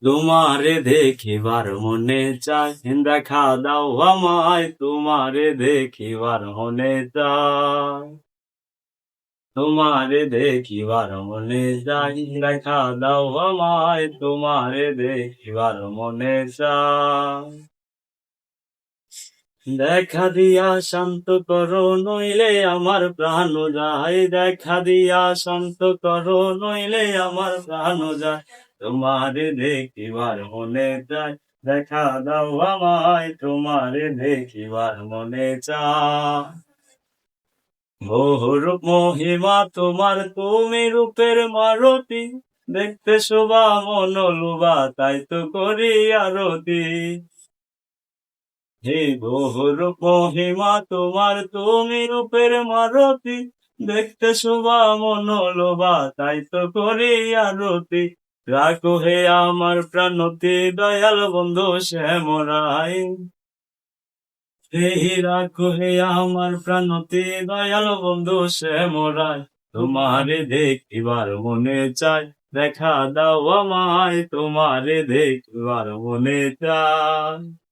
তোমারে দেখিবার মনে চায়, দেখা দাও আমায়, তোমারে দেখিবার মনে চায়। তোমারে দেখিবার মনে চায়, দেখা দাও আমায়, তোমারে দেখিবার মনে চায়। দেখা দিয়া শান্ত করো নইলে আমার প্রাণ যায়, দেখা দিয়া শান্ত করো নইলে আমার প্রাণ যায়। তোমারে দেখিবার মনে চায়, দেখা দাও আমায়, তোমারে দেখিবার মনে চায়। বহুরূপ মহিমা তোমার, তুমি রূপের মারতি, দেখতে শোভা মন লোভা, তাই তো করি আরতি। হে বহুরূপ মহিমা তোমার, তুমি রূপের মারতি, দেখতে শোভা মন লোভা, তাই তো করি আরতি। রাখো হে আমার প্রাণতি, দয়াল বন্ধু শ্যামরাই। হে রাখো হে আমার প্রাণতি, দয়াল বন্ধু শ্যামরাই। তোমারে দেখিবার মনে চায়, দেখা দাও আমায়, তোমারে দেখিবার মনে চায়।